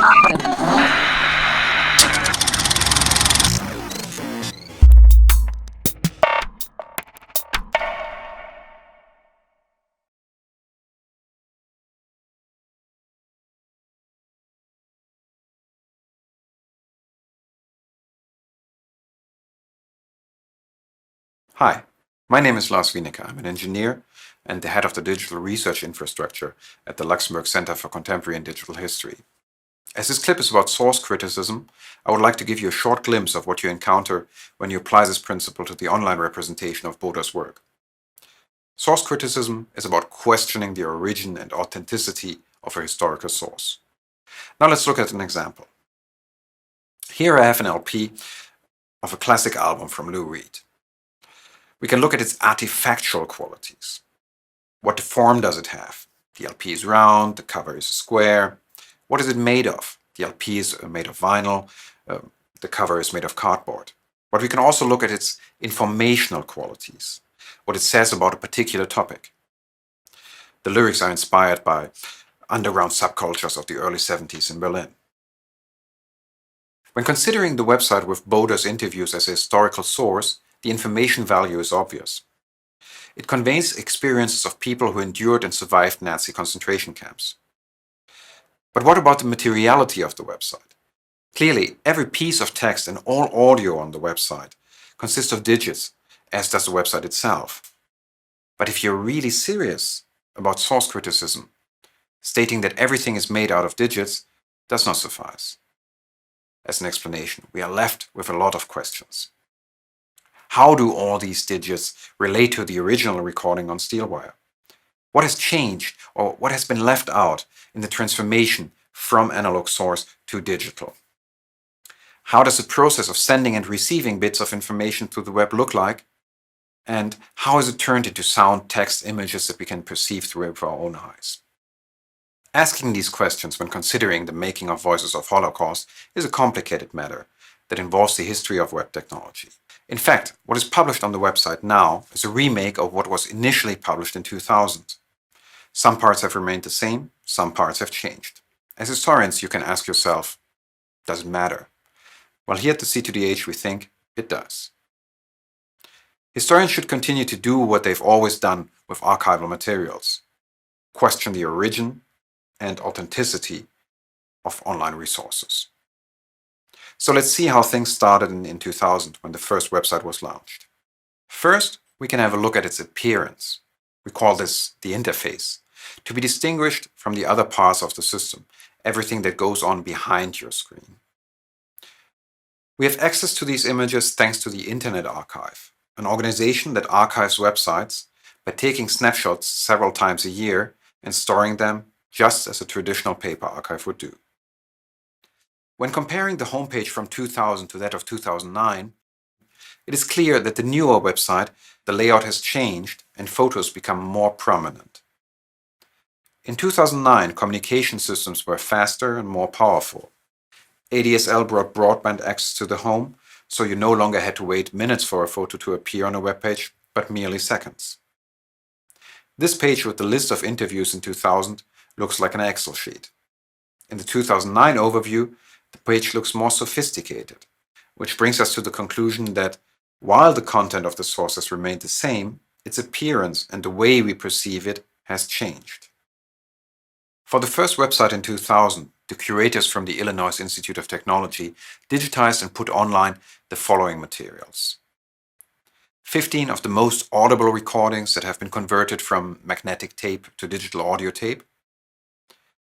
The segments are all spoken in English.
Hi, my name is Lars Wienicke. I'm an engineer and the head of the digital research infrastructure at the Luxembourg Center for Contemporary and Digital History. As this clip is about source criticism, I would like to give you a short glimpse of what you encounter when you apply this principle to the online representation of Boder's work. Source criticism is about questioning the origin and authenticity of a historical source. Now let's look at an example. Here I have an LP of a classic album from Lou Reed. We can look at its artifactual qualities. What form does it have? The LP is round, the cover is square. What is it made of? The LP is made of vinyl, the cover is made of cardboard. But we can also look at its informational qualities, what it says about a particular topic. The lyrics are inspired by underground subcultures of the early 70s in Berlin. When considering the website with Boder's interviews as a historical source, the information value is obvious. It conveys experiences of people who endured and survived Nazi concentration camps. But what about the materiality of the website? Clearly, every piece of text and all audio on the website consists of digits, as does the website itself. But if you're really serious about source criticism, stating that everything is made out of digits does not suffice. As an explanation, we are left with a lot of questions. How do all these digits relate to the original recording on steel wire? What has changed or what has been left out in the transformation from analog source to digital? How does the process of sending and receiving bits of information through the web look like? And how is it turned into sound, text, images that we can perceive through our own eyes? Asking these questions when considering the making of Voices of Holocaust is a complicated matter that involves the history of web technology. In fact, what is published on the website now is a remake of what was initially published in 2000. Some parts have remained the same, some parts have changed. As historians, you can ask yourself, does it matter? Well, here at the C2DH we think it does. Historians should continue to do what they've always done with archival materials: question the origin and authenticity of online resources. So let's see how things started in 2000 when the first website was launched. First, we can have a look at its appearance. We call this the interface, to be distinguished from the other parts of the system, everything that goes on behind your screen. We have access to these images thanks to the Internet Archive, an organization that archives websites by taking snapshots several times a year and storing them just as a traditional paper archive would do. When comparing the homepage from 2000 to that of 2009, it is clear that the newer website, the layout has changed and photos become more prominent. In 2009, communication systems were faster and more powerful. ADSL brought broadband access to the home, so you no longer had to wait minutes for a photo to appear on a web page, but merely seconds. This page with the list of interviews in 2000 looks like an Excel sheet. In the 2009 overview, the page looks more sophisticated, which brings us to the conclusion that while the content of the source has remained the same, its appearance and the way we perceive it has changed. For the first website in 2000, the curators from the Illinois Institute of Technology digitized and put online the following materials: 15 of the most audible recordings that have been converted from magnetic tape to digital audio tape,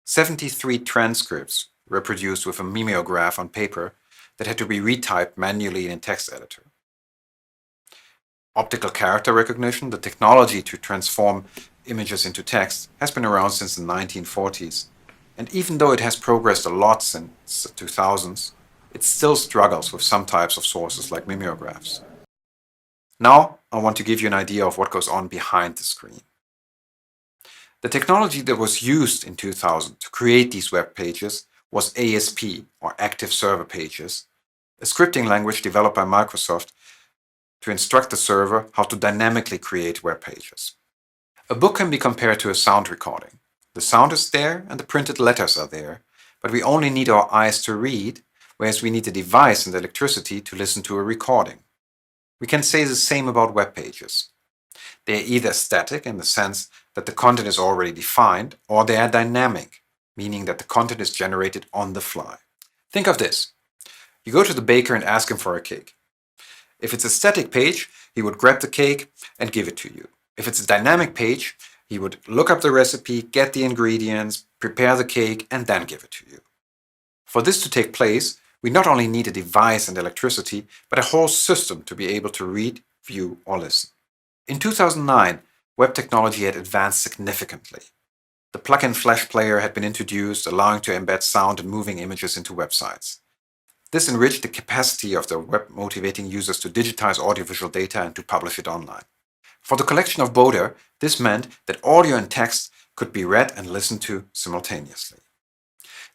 73 transcripts reproduced with a mimeograph on paper that had to be retyped manually in a text editor. Optical character recognition, the technology to transform images into text, has been around since the 1940s, and even though it has progressed a lot since the 2000s, it still struggles with some types of sources like mimeographs. Now, I want to give you an idea of what goes on behind the screen. The technology that was used in 2000 to create these web pages was ASP, or Active Server Pages, a scripting language developed by Microsoft to instruct the server how to dynamically create web pages. A book can be compared to a sound recording. The sound is there and the printed letters are there, but we only need our eyes to read, whereas we need a device and electricity to listen to a recording. We can say the same about web pages. They are either static in the sense that the content is already defined, or they are dynamic, meaning that the content is generated on the fly. Think of this. You go to the baker and ask him for a cake. If it's a static page, he would grab the cake and give it to you. If it's a dynamic page, he would look up the recipe, get the ingredients, prepare the cake, and then give it to you. For this to take place, we not only need a device and electricity, but a whole system to be able to read, view, or listen. In 2009, web technology had advanced significantly. The plug-in Flash player had been introduced, allowing to embed sound and moving images into websites. This enriched the capacity of the web, motivating users to digitize audiovisual data and to publish it online. For the collection of Boder, this meant that audio and text could be read and listened to simultaneously.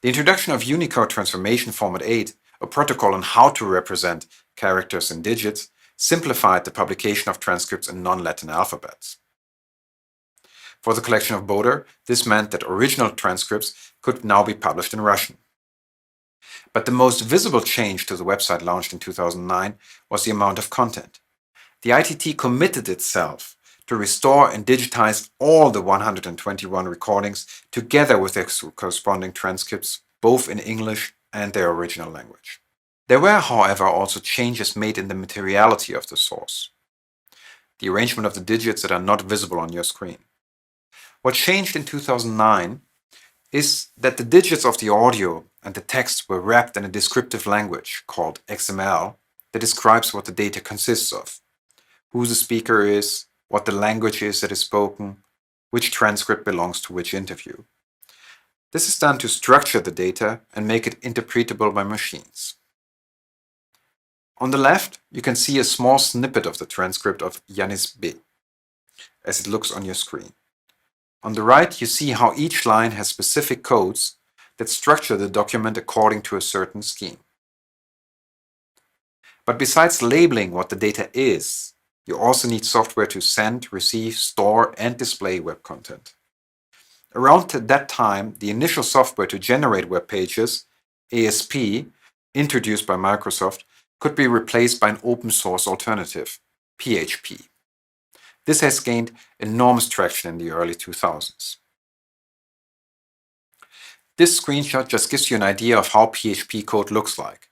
The introduction of Unicode Transformation Format 8, a protocol on how to represent characters in digits, simplified the publication of transcripts in non-Latin alphabets. For the collection of Boder, this meant that original transcripts could now be published in Russian. But the most visible change to the website launched in 2009 was the amount of content. The ITT committed itself to restore and digitize all the 121 recordings together with their corresponding transcripts, both in English and their original language. There were, however, also changes made in the materiality of the source, the arrangement of the digits that are not visible on your screen. What changed in 2009 is that the digits of the audio and the text were wrapped in a descriptive language called XML that describes what the data consists of, who the speaker is, what the language is that is spoken, which transcript belongs to which interview. This is done to structure the data and make it interpretable by machines. On the left, you can see a small snippet of the transcript of Yanis B, as it looks on your screen. On the right, you see how each line has specific codes that structure the document according to a certain scheme. But besides labeling what the data is, you also need software to send, receive, store, and display web content. Around that time, the initial software to generate web pages, ASP, introduced by Microsoft, could be replaced by an open source alternative, PHP. This has gained enormous traction in the early 2000s. This screenshot just gives you an idea of how PHP code looks like.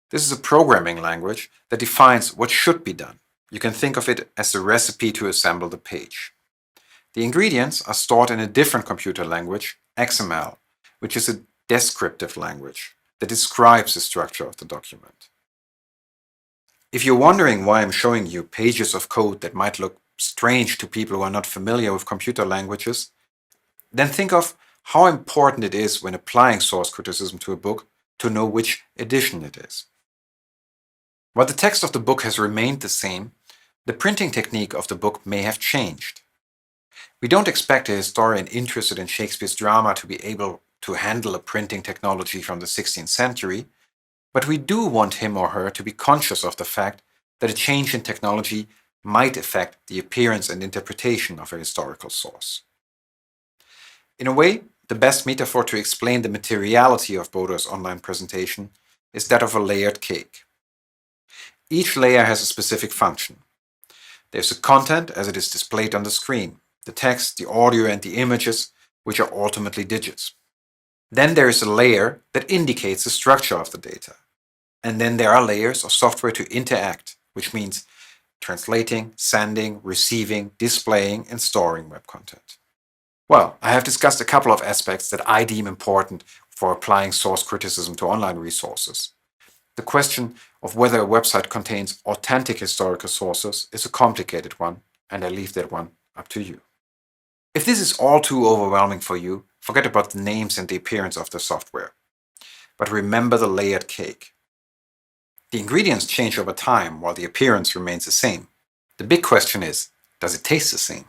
This is a programming language that defines what should be done. You can think of it as the recipe to assemble the page. The ingredients are stored in a different computer language, XML, which is a descriptive language that describes the structure of the document. If you're wondering why I'm showing you pages of code that might look strange to people who are not familiar with computer languages, then think of how important it is when applying source criticism to a book to know which edition it is. While the text of the book has remained the same, the printing technique of the book may have changed. We don't expect a historian interested in Shakespeare's drama to be able to handle a printing technology from the 16th century, but we do want him or her to be conscious of the fact that a change in technology might affect the appearance and interpretation of a historical source. In a way, the best metaphor to explain the materiality of Boder's online presentation is that of a layered cake. Each layer has a specific function. There's the content as it is displayed on the screen, the text, the audio, and the images, which are ultimately digits. Then there is a layer that indicates the structure of the data. And then there are layers of software to interact, which means translating, sending, receiving, displaying, and storing web content. Well, I have discussed a couple of aspects that I deem important for applying source criticism to online resources. The question of whether a website contains authentic historical sources is a complicated one, and I leave that one up to you. If this is all too overwhelming for you, forget about the names and the appearance of the software. But remember the layered cake. The ingredients change over time while the appearance remains the same. The big question is, does it taste the same?